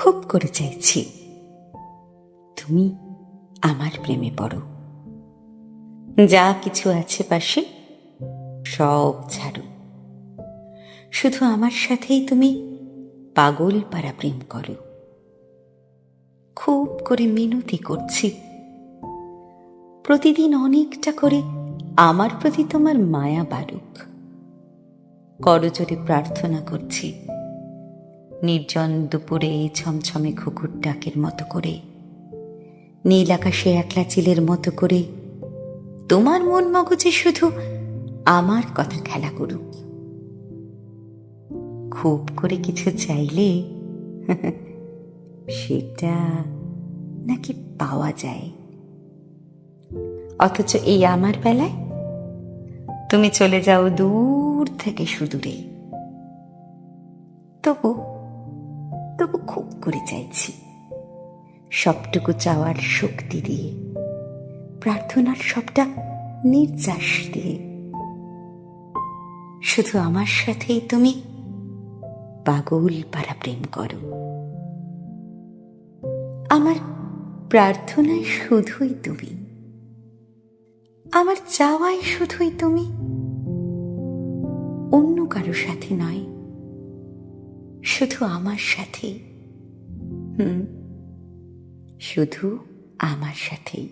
খুব করে চাইছি তুমি আমার প্রেমে পড়ো। যা কিছু আছে পাশে সব ছাড়ো, শুধু আমার সাথেই তুমি পাগল পারা প্রেম করো। খুব করে মিনতি করছি, প্রতিদিন অনেকটা করে আমার প্রতি তোমার মায়া বাড়ুক। করজোরে প্রার্থনা করছি, নির্জন দুপুরে ছমছমে ঘুঘুর ডাকের মতো করে, নীল আকাশে একলা চিলের মতো করে তোমার মন মগজে শুধু আমার কথা খেলা করুক। খুব করে কিছু চাইলে সেটা নাকি পাওয়া যায়, অথচ এই আমার বেলায় তুমি চলে যাও দূর থেকে সুদূরে। তবু তবু খুব করে চাইছি, সবটুকু চাওয়ার শক্তি দিয়ে, প্রার্থনার সবটা নির্যাস দিয়ে, শুধু আমার সাথেই তুমি পাগল পারা প্রেম করো। আমার প্রার্থনায় শুধুই তুমি, আমার চাওয়াই শুধুই তুমি, অন্য কারো সাথে নয়, শুধু আমার সাথে। শুধু আমার সাথেই।